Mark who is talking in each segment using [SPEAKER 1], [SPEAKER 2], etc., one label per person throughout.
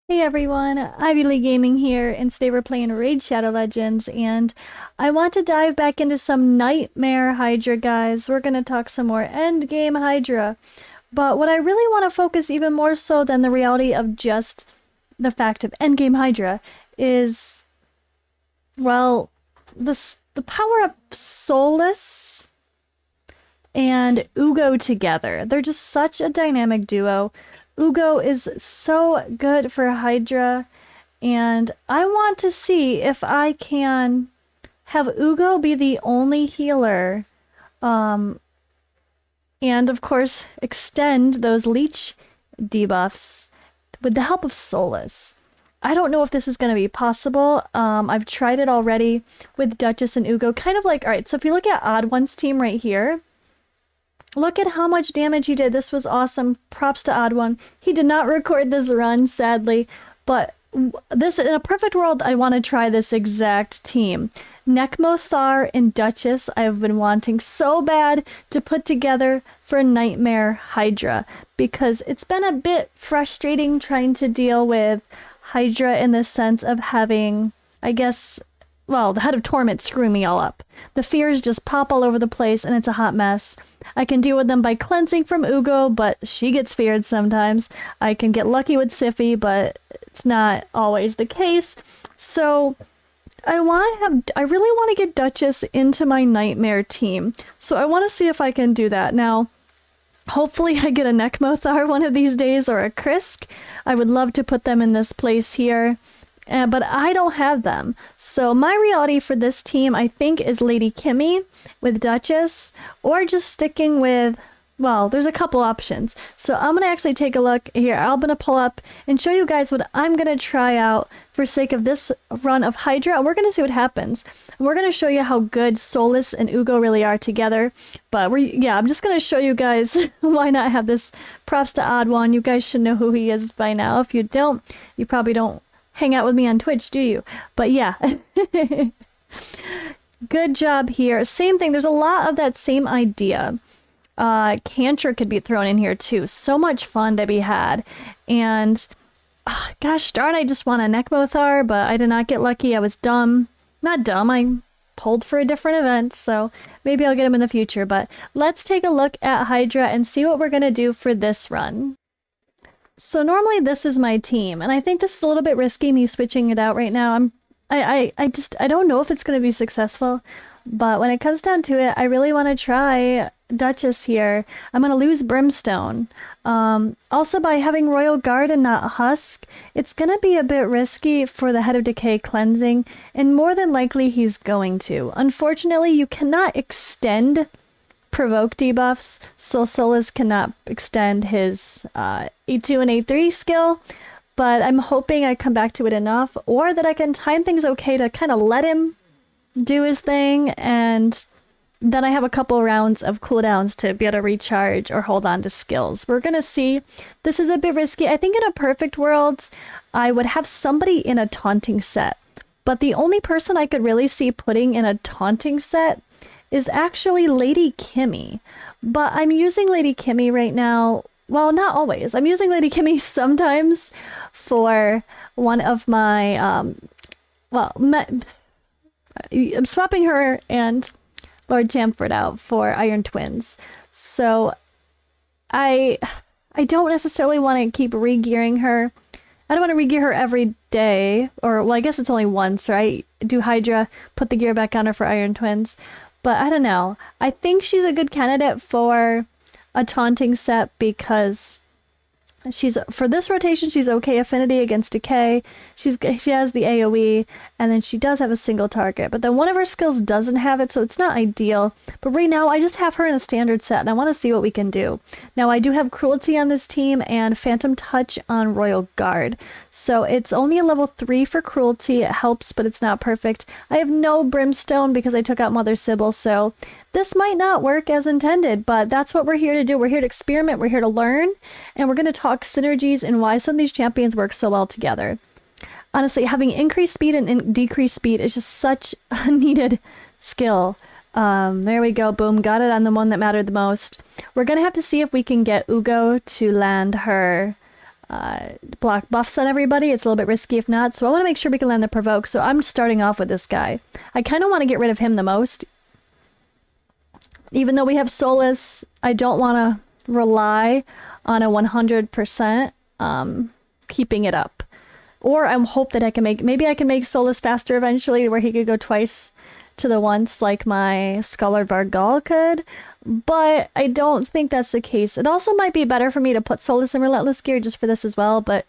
[SPEAKER 1] Hey everyone, Ivy League Gaming here, and today we're playing Raid Shadow Legends, and I want to dive back into some Nightmare Hydra, guys. We're gonna talk some more endgame Hydra, but what I really want to focus even more so than the reality of just the fact of endgame Hydra is, well, the power of Soulless and Uugo together. They're just such a dynamic duo. Uugo is so good for Hydra, and I want to see if I can have Uugo be the only healer, um, and of course extend those leech debuffs with the help of Soulless. I don't know if this is going to be possible. I've tried it already with Duchess and Uugo. Kind of like, alright, so if you look at Odd One's team right here, look at how much damage he did. This was awesome. Props to Odd One. He did not record this run, sadly, but this in a perfect world, I want to try this exact team. Nekmothar and Duchess, I've been wanting so bad to put together for Nightmare Hydra because it's been a bit frustrating trying to deal with Hydra in the sense of having, I guess, well, the Head of Torment screwing me all up. The fears just pop all over the place and it's a hot mess. I can deal with them by cleansing from Uugo, but she gets feared sometimes. I can get lucky with Sify, but it's not always the case. So I really want to get Duchess into my Nightmare team. So I want to see if I can do that. Now, hopefully I get a Nekmothar one of these days or a Krisk. I would love to put them in this place here. But I don't have them. So my reality for this team, I think, is Lady Kimmy with Duchess, or just sticking with, well, there's a couple options. So I'm going to actually take a look here. I'm going to pull up and show you guys what I'm going to try out for sake of this run of Hydra, and we're going to see what happens. And we're going to show you how good Soulless and Uugo really are together. But I'm just going to show you guys why not have this. Props to Odd One. You guys should know who he is by now. If you don't, you probably don't hang out with me on Twitch, do you? But yeah. Good job here. Same thing. There's a lot of that same idea. Cantrip could be thrown in here too. So much fun to be had. And gosh darn, I just want a Nekmothar, but I did not get lucky. I was dumb. Not dumb. I pulled for a different event, so maybe I'll get him in the future. But let's take a look at Hydra and see what we're going to do for this run. So normally this is my team, and I think this is a little bit risky, me switching it out right now. I don't know if it's going to be successful, but when it comes down to it, I really want to try Duchess here. I'm going to lose Brimstone. Also, by having Royal Guard and not Husk, it's going to be a bit risky for the Head of Decay cleansing, and more than likely he's going to. Unfortunately, you cannot extend provoke debuffs, so Soulless cannot extend his A2 and A3 skill, but I'm hoping I come back to it enough, or that I can time things okay to kind of let him do his thing, and then I have a couple rounds of cooldowns to be able to recharge or hold on to skills. We're gonna see. This is a bit risky. I think in a perfect world, I would have somebody in a taunting set, but the only person I could really see putting in a taunting set is actually Lady Kimmy. But I'm using Lady Kimmy right now. Well, not always. I'm using Lady Kimmy sometimes for one of my, I'm swapping her and Lord Chamford out for Iron Twins. So I don't necessarily want to keep re-gearing her. I don't want to re-gear her every day, or, well, I guess it's only once, right? Do Hydra, put the gear back on her for Iron Twins. But I don't know. I think she's a good candidate for a taunting set because for this rotation, she's okay affinity against decay. She has the AoE, and then she does have a single target. But then one of her skills doesn't have it, so it's not ideal. But right now, I just have her in a standard set, and I want to see what we can do. Now, I do have Cruelty on this team and Phantom Touch on Royal Guard. So it's only a level 3 for Cruelty. It helps, but it's not perfect. I have no Brimstone because I took out Mother Sybil, so this might not work as intended, but that's what we're here to do. We're here to experiment, we're here to learn, and we're going to talk synergies and why some of these champions work so well together. Honestly, having increased speed and decreased speed is just such a needed skill. There we go, boom, got it on the one that mattered the most. We're going to have to see if we can get Uugo to land her block buffs on everybody. It's a little bit risky if not. So I want to make sure we can land the provoke. So I'm starting off with this guy. I kind of want to get rid of him the most. Even though we have Soulless, I don't want to rely on a 100% keeping it up. Or I hope that I can make, maybe I can make Soulless faster eventually where he could go twice to the once like my Scholar Vargal could. But I don't think that's the case. It also might be better for me to put Soulless in Relentless gear just for this as well, but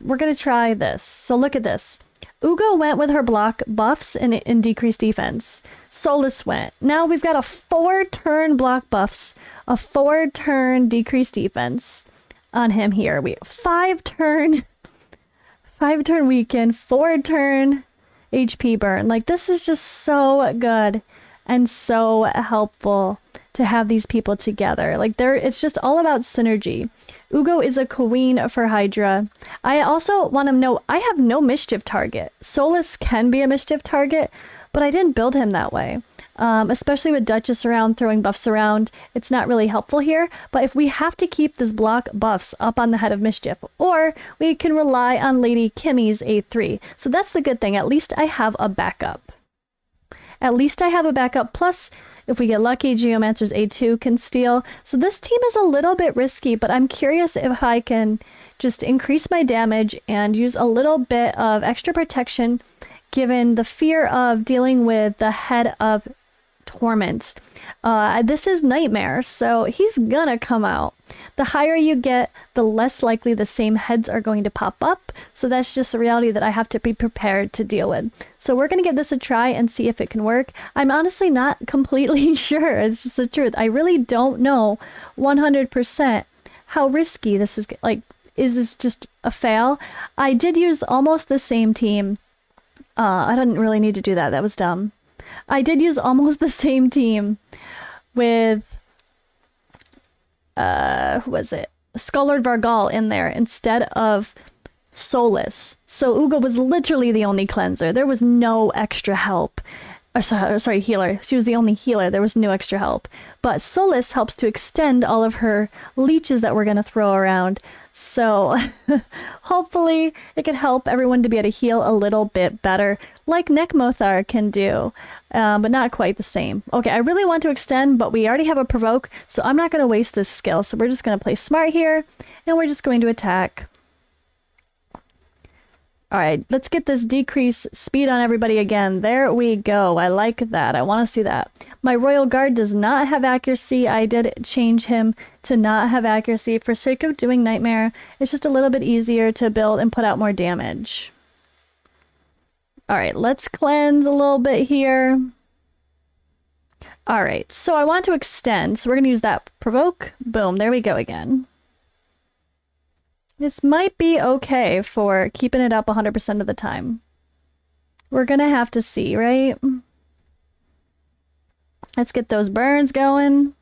[SPEAKER 1] we're going to try this. So look at this. Uugo went with her block buffs and decreased defense. Soulless went. Now we've got a 4-turn block buffs, a 4-turn decreased defense on him here. We 5-turn weaken, 4-turn HP burn. Like, this is just so good and so helpful to have these people together. Like, it's just all about synergy. Uugo is a queen for Hydra. I also want to know, I have no mischief target. Soulless can be a mischief target, but I didn't build him that way. Especially with Duchess around, throwing buffs around, it's not really helpful here. But if we have to keep this block buffs up on the head of Mischief, or we can rely on Lady Kimmy's A3. So that's the good thing. At least I have a backup. At least I have a backup. Plus, if we get lucky, Geomancer's A2 can steal. So this team is a little bit risky, but I'm curious if I can just increase my damage and use a little bit of extra protection, given the fear of dealing with the head of Torment. This is Nightmare, so he's gonna come out. The higher you get, the less likely the same heads are going to pop up. So that's just a reality that I have to be prepared to deal with. So we're gonna give this a try and see if it can work. I'm honestly not completely sure. It's just the truth. I really don't know 100% how risky this is. Like, is this just a fail? I did use almost the same team. I didn't really need to do that. That was dumb. I did use almost the same team with, who was it? Scholar Vargal in there instead of Soulless. So Uugo was literally the only cleanser. There was no extra help. Sorry, healer. She was the only healer. There was no extra help. But Soulless helps to extend all of her leeches that we're going to throw around. So hopefully it can help everyone to be able to heal a little bit better, like Nekmothar can do, but not quite the same. Okay, I really want to extend, but we already have a provoke, so I'm not going to waste this skill. So we're just going to play smart here, and we're just going to attack. All right, let's get this decrease speed on everybody again. There we go. I like that. I want to see that. My Royal Guard does not have accuracy. I did change him to not have accuracy for sake of doing Nightmare. It's just a little bit easier to build and put out more damage. All right, let's cleanse a little bit here. All right, so I want to extend. So we're going to use that provoke. Boom, there we go again. This might be okay for keeping it up 100% of the time. We're gonna have to see, right? Let's get those burns going.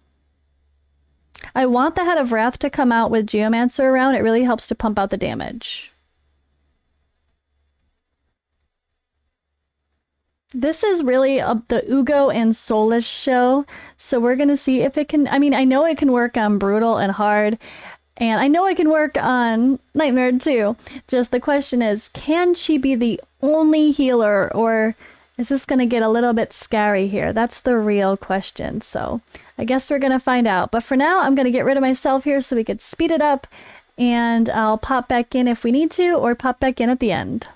[SPEAKER 1] I want the Head of Wrath to come out with Geomancer around. It really helps to pump out the damage. This is really the Uugo and Soulless show. So we're gonna see if it can, I mean, I know it can work on Brutal and Hard. And I know I can work on Nightmare too. Just the question is, can she be the only healer, or is this going to get a little bit scary here? That's the real question. So I guess we're going to find out. But for now, I'm going to get rid of myself here so we could speed it up. And I'll pop back in if we need to, or pop back in at the end.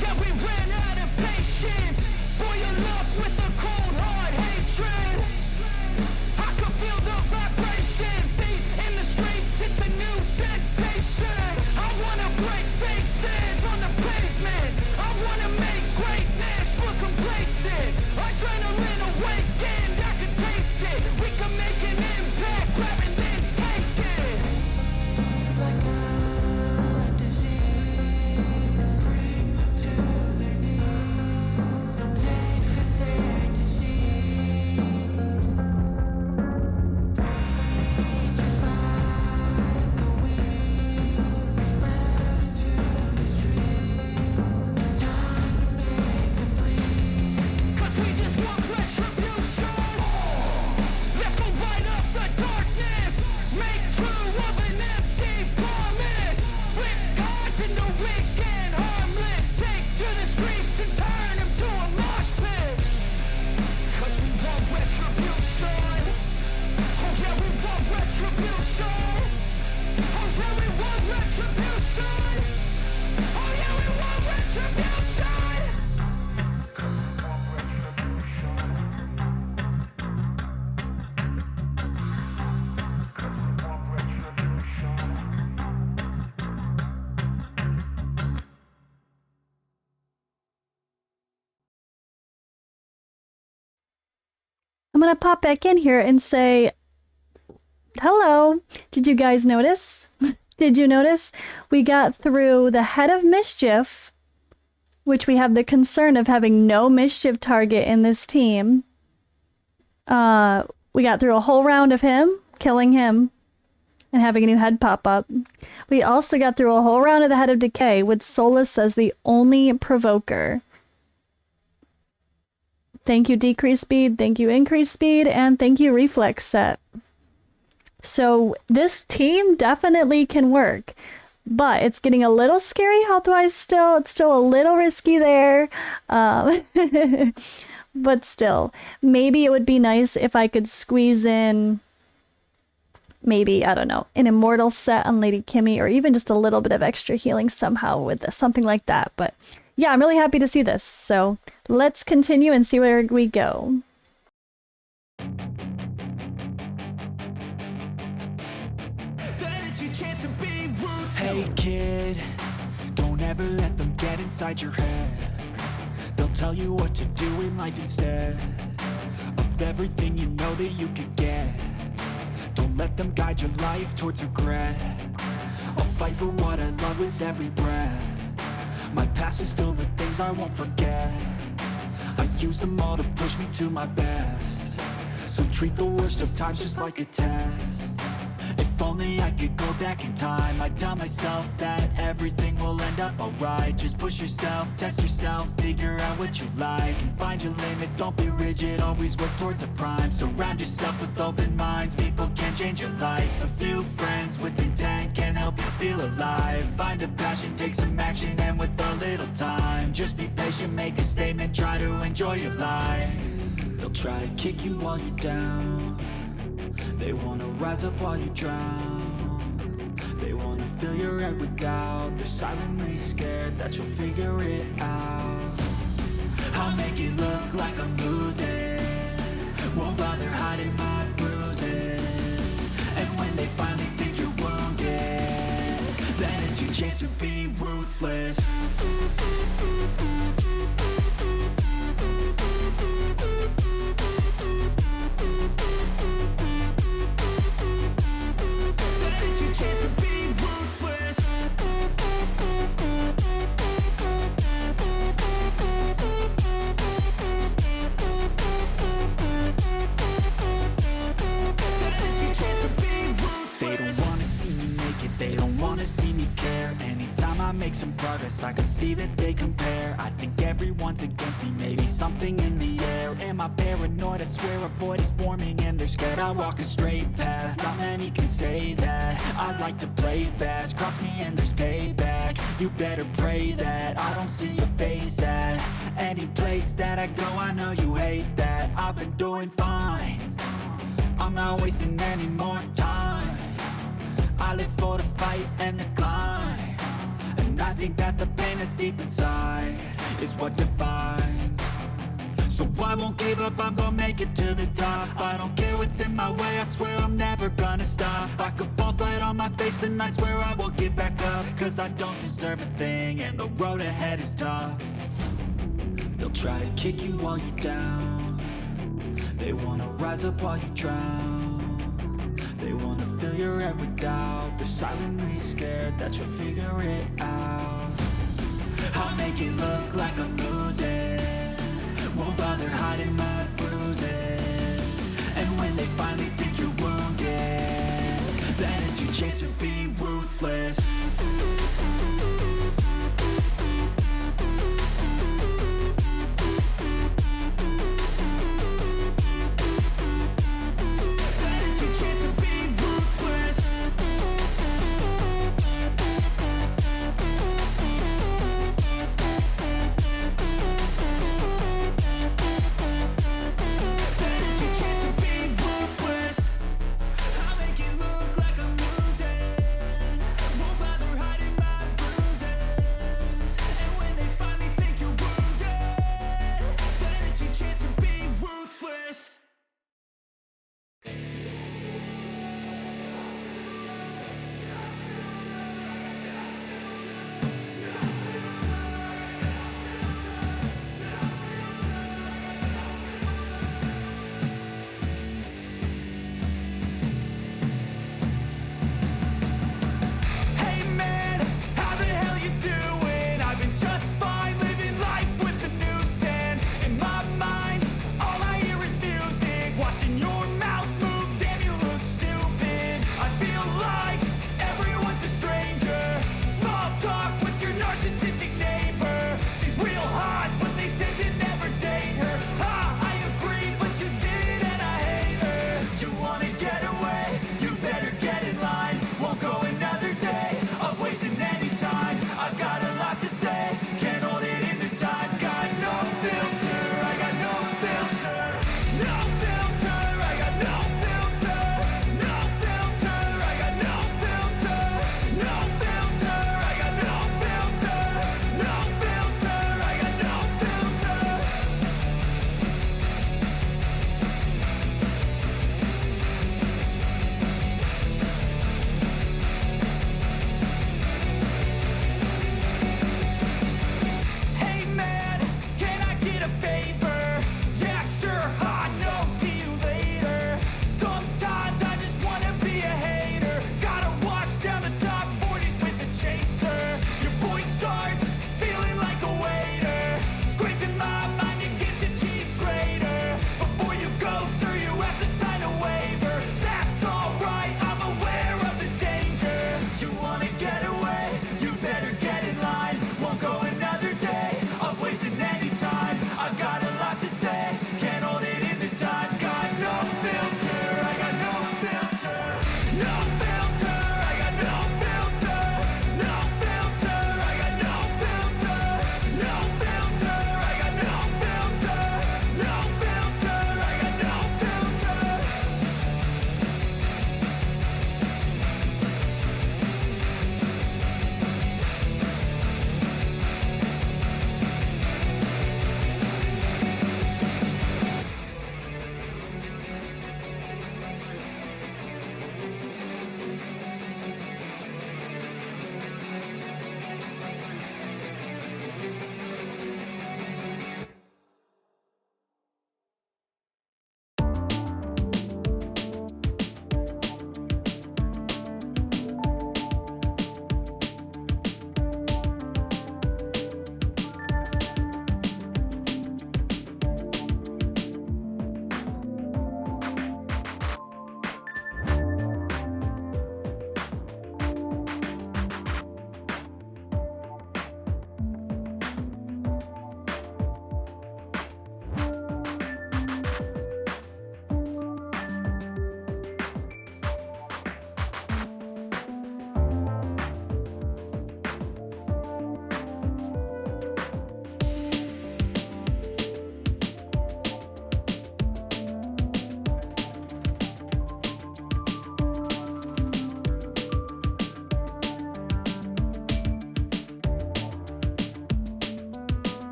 [SPEAKER 2] Yeah, we ran out of patience. For your love with the cold hard hate.
[SPEAKER 1] I'm gonna pop back in here and say, hello. Did you guys notice? Did you notice? We got through the head of mischief, which we have the concern of having no mischief target in this team. We got through a whole round of him, killing him, and having a new head pop up. We also got through a whole round of the head of decay with Soulless as the only provoker. Thank you, decrease speed, thank you, increase speed, and thank you, reflex set. So this team definitely can work, but it's getting a little scary health-wise still. It's still a little risky there. But still, maybe it would be nice if I could squeeze in, maybe, I don't know, an immortal set on Lady Kimmy, or even just a little bit of extra healing somehow with this, something like that. But yeah, I'm really happy to see this. So let's continue and see where we go.
[SPEAKER 2] Hey kid, don't ever let them get inside your head. They'll tell you what to do in life instead of everything you know that you could get. Don't let them guide your life towards regret. I'll fight for what I love with every breath. My past is filled with things I won't forget. I use them all to push me to my best. So treat the worst of times just like a test. If only I could go back in time, I'd tell myself that everything will end up alright. Just push yourself, test yourself, figure out what you like, and find your limits, don't be rigid, always work towards a prime. Surround yourself with open minds, people can change your life. A few friends with intent can help you feel alive. Find a passion, take some action, and with a little time, just be patient, make a statement, try to enjoy your life. They'll try to kick you while you're down. They wanna rise up while you drown. They wanna fill your head with doubt. They're silently scared that you'll figure it out. I'll make it look like I'm losing. Won't bother hiding my bruises. And when they finally think you're wounded, then it's your chance to be ruthless. They don't wanna see me care. Anytime I make some progress, I can see that they compare. I think everyone's against me, maybe something in the air. Am I paranoid? I swear a void is forming and they're scared. I walk a straight path, not many can say that. I like to play fast, cross me and there's payback. You better pray that I don't see your face at any place that I go. I know you hate that. I've been doing fine, I'm not wasting any more time. I live for the fight and the climb, and I think that the pain that's deep inside is what defines. So I won't give up, I'm gonna make it to the top. I don't care what's in my way, I swear I'm never gonna stop. I could fall flat on my face and I swear I will get back up, cause I don't deserve a thing and the road ahead is tough. They'll try to kick you while you're down. They wanna rise up while you drown. They wanna fill your head with doubt. They're silently scared that you'll figure it out. I'll make it look like I'm losing. Won't bother hiding my bruises. And when they finally think you're wounded, then it's your chance to be ruthless. I've got a lot to say, can't hold it in this time. Got no filter, I got no filter. No filter, I got no filter. No filter, I got no filter. No filter, I got no filter. No filter, I got no filter. Hey man, can I get a favor? Yeah, sure, I know, see you later. Sometimes I just wanna be a hater. Gotta wash down the top 40s with a chaser. Your voice starts feeling like a waiter. Scraping my mind against a cheese grater. Before you go, sir, you have to sign a waiver. That's alright, I'm aware of the danger. You wanna get away? You better get in line. Won't go another day of wasting any time. I've got a lot to say, can't hold it in this time. Got no filter, I got no filter. No filter, I got no filter. No filter, I got no filter. No filter, I got no filter. No filter, I got no filter.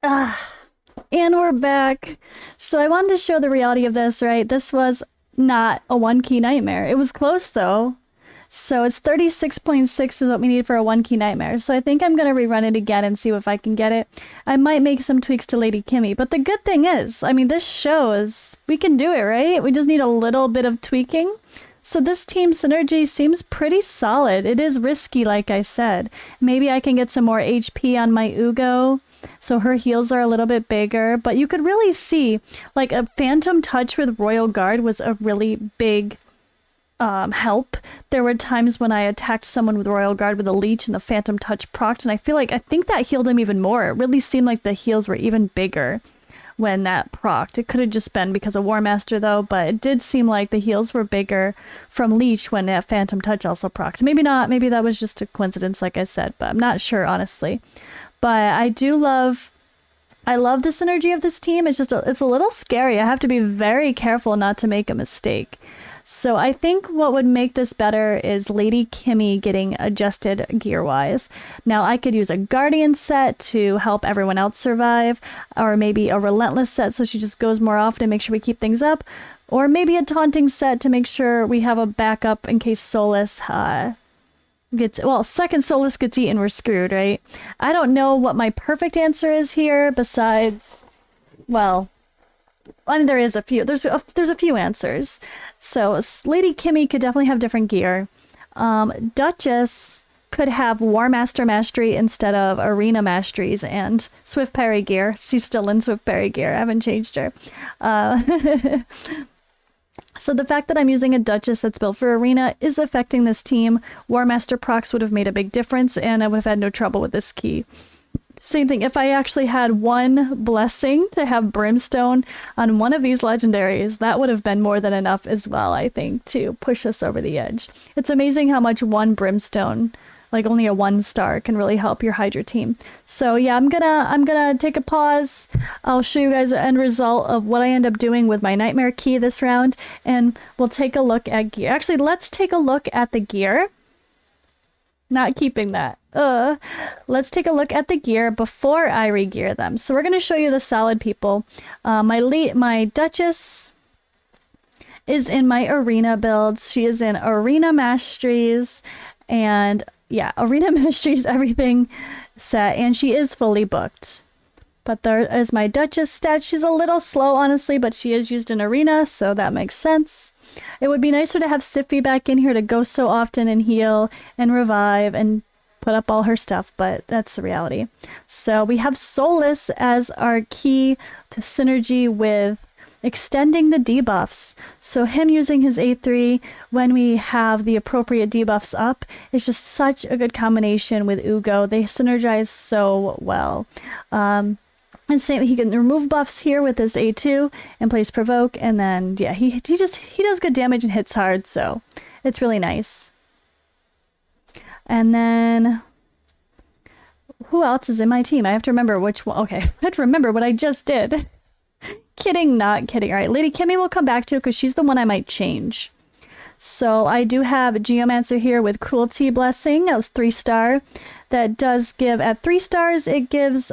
[SPEAKER 1] Ah, and we're back. So I wanted to show the reality of this, right? This was not a one key nightmare. It was close though. So it's 36.6 is what we need for a one key nightmare. So I think I'm going to rerun it again and see if I can get it. I might make some tweaks to Lady Kimmy. But the good thing is, I mean, this shows we can do it, right? We just need a little bit of tweaking. So this team synergy seems pretty solid. It is risky, like I said. Maybe I can get some more HP on my Uugo, so her heals are a little bit bigger. But you could really see, like, a Phantom Touch with Royal Guard was a really big help. There were times when I attacked someone with Royal Guard with a leech and the Phantom Touch procced, and I think that healed him even more. It really seemed like the heals were even bigger when that procced. It could have just been because of War Master though, but it did seem like the heals were bigger from leech when that Phantom Touch also procced. Maybe not, maybe that was just a coincidence like I said, but I'm not sure honestly. But I love the synergy of this team. It's just it's a little scary. I have to be very careful not to make a mistake. So I think what would make this better is Lady Kimmy getting adjusted gear-wise. Now I could use a Guardian set to help everyone else survive, or maybe a Relentless set so she just goes more often and make sure we keep things up. Or maybe a taunting set to make sure we have a backup in case Soulless gets, well, second Soulless gets eaten, we're screwed, right? I don't know what my perfect answer is here besides, well, I mean, there is a few. There's a few answers. So Lady Kimmy could definitely have different gear. Duchess could have War Master Mastery instead of Arena Masteries and Swift Parry gear. She's still in Swift Parry gear. I haven't changed her. So the fact that I'm using a Duchess that's built for Arena is affecting this team. War Master procs would have made a big difference, and I would have had no trouble with this key. Same thing, if I actually had one blessing to have Brimstone on one of these legendaries, that would have been more than enough as well, I think, to push us over the edge. It's amazing how much one Brimstone, like only a 1-star, can really help your Hydra team. So yeah, I'm gonna take a pause. I'll show you guys the end result of what I end up doing with my Nightmare key this round, and we'll take a look at gear. Actually, let's take a look at the gear. Not keeping that. Let's take a look at the gear before I re-gear them. So we're gonna show you the solid people. My Duchess is in my Arena builds. She is in Arena Masteries, and yeah, Arena Masteries everything set, and she is fully booked. But there is my Duchess stat. She's a little slow, honestly, but she is used in Arena, so that makes sense. It would be nicer to have Siffy back in here to go so often and heal and revive and put up all her stuff, but that's the reality. So we have Soulless as our key to synergy with extending the debuffs. So him using his A3 when we have the appropriate debuffs up is just such a good combination with Uugo. They synergize so well. And same, he can remove buffs here with his A2 and place provoke, and then yeah, he does good damage and hits hard, so it's really nice. And then who else is in my team? I have to remember which one. Okay, I have to remember what I just did. Kidding, not kidding. All right, Lady Kimmy will come back to because she's the one I might change. So I do have Geomancer here with Cruelty Blessing. That was 3-star. That does give, at 3 stars, it gives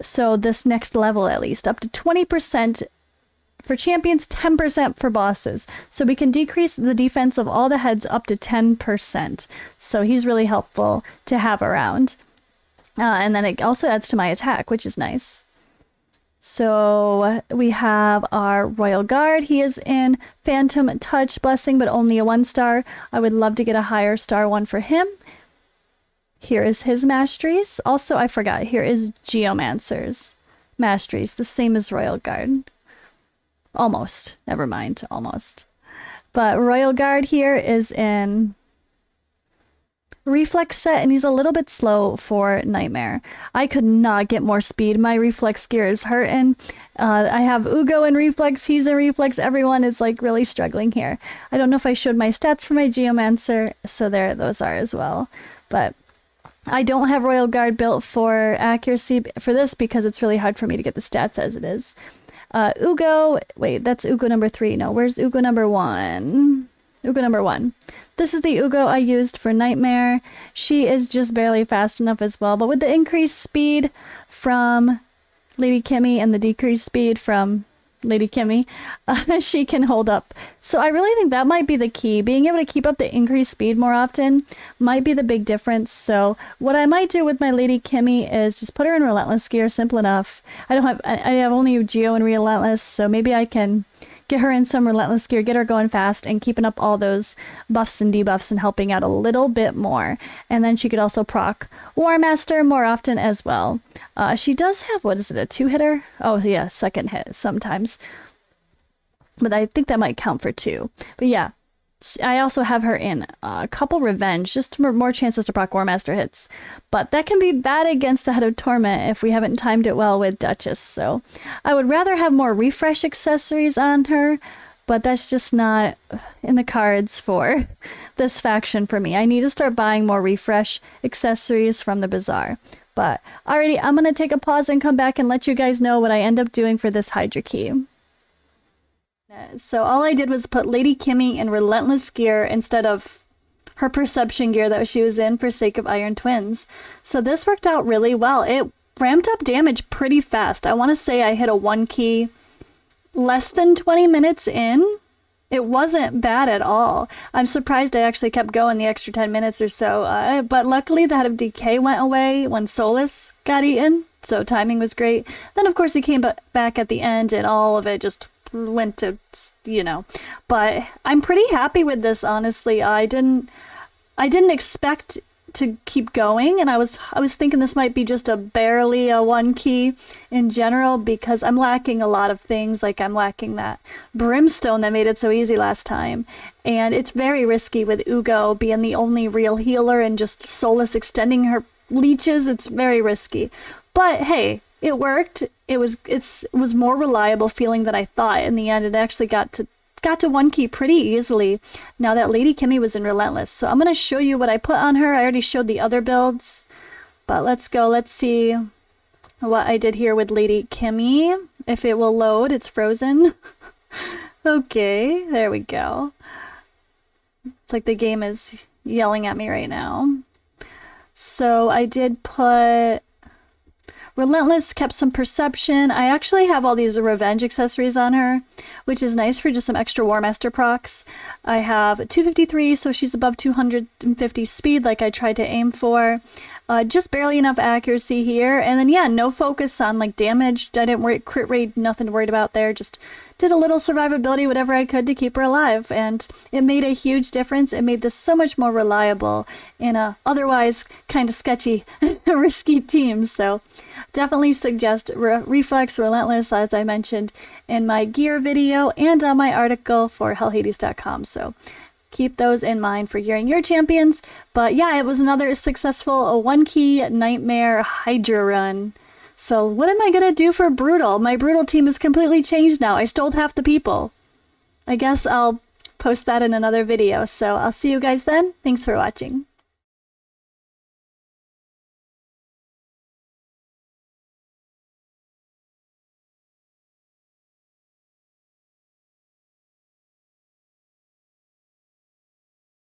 [SPEAKER 1] so this next level at least, up to 20% for champions, 10% for bosses. So we can decrease the defense of all the heads up to 10%. So he's really helpful to have around. And then it also adds to my attack, which is nice. So we have our Royal Guard. He is in Phantom Touch Blessing, but only a 1-star. I would love to get a higher star one for him. Here is his Masteries. Also, I forgot, here is Geomancer's Masteries, the same as Royal Guard. Almost. Never mind, almost. But Royal Guard here is in Reflex set, and he's a little bit slow for Nightmare. I could not get more speed. My Reflex gear is hurting. I have Uugo in Reflex, he's in Reflex. Everyone is like really struggling here. I don't know if I showed my stats for my Geomancer, so there those are as well. But I don't have Royal Guard built for accuracy for this because it's really hard for me to get the stats as it is. Uugo, wait, that's Uugo number 3. No, where's Uugo number 1? Uugo number 1. This is the Uugo I used for Nightmare. She is just barely fast enough as well, but with the increased speed from Lady Kimmy and the decreased speed from Lady Kimmy, she can hold up. So I really think that might be the key. Being able to keep up the increased speed more often might be the big difference. So what I might do with my Lady Kimmy is just put her in Relentless gear. Simple enough. I have only Geo and Relentless, so maybe I can get her in some Relentless gear, get her going fast, and keeping up all those buffs and debuffs and helping out a little bit more. And then she could also proc War Master more often as well. She does have, what is it, a 2-hitter? Oh yeah, 2nd hit sometimes. But I think that might count for 2. But yeah, I also have her in a couple Revenge, just more chances to proc War Master hits. But that can be bad against the Head of Torment if we haven't timed it well with Duchess. So I would rather have more refresh accessories on her, but that's just not in the cards for this faction for me. I need to start buying more refresh accessories from the Bazaar. But alrighty, I'm going to take a pause and come back and let you guys know what I end up doing for this Hydra key. So all I did was put Lady Kimmy in Relentless gear instead of her Perception gear that she was in for sake of Iron Twins. So this worked out really well. It ramped up damage pretty fast. I want to say I hit a 1 key less than 20 minutes in, it wasn't bad at all. I'm surprised I actually kept going the extra 10 minutes or so. But luckily the head of decay went away when Soulless got eaten. So timing was great. Then of course he came back at the end and all of it just went to, you know. But I'm pretty happy with this, honestly. I didn't expect to keep going, and I was thinking this might be just barely a 1 key in general, because I'm lacking a lot of things. Like I'm lacking that brimstone that made it so easy last time, and it's very risky with Uugo being the only real healer and just Soulless extending her leeches. It's very risky, but hey, it worked. It was more reliable feeling than I thought. In the end, it actually got to 1 key pretty easily now that Lady Kimmy was in Relentless. So I'm going to show you what I put on her. I already showed the other builds, but let's go. Let's see what I did here with Lady Kimmy. If it will load, it's frozen. Okay, there we go. It's like the game is yelling at me right now. So I did put Relentless, kept some perception. I actually have all these revenge accessories on her, which is nice for just some extra War Master procs. I have 253, so she's above 250 speed, like I tried to aim for. Just barely enough accuracy here. And then, yeah, no focus on like damage. I didn't worry, crit rate, nothing worried about there. Just did a little survivability, whatever I could to keep her alive. And it made a huge difference. It made this so much more reliable in a otherwise kind of sketchy, risky team. So definitely suggest Reflex Relentless, as I mentioned in my gear video and on my article for hellhades.com. So keep those in mind for gearing your champions. But yeah, it was another successful 1 key Nightmare Hydra run. So what am I gonna do for Brutal? My Brutal team is completely changed now. I stole half the people. I guess I'll post that in another video. So I'll see you guys then. Thanks for watching.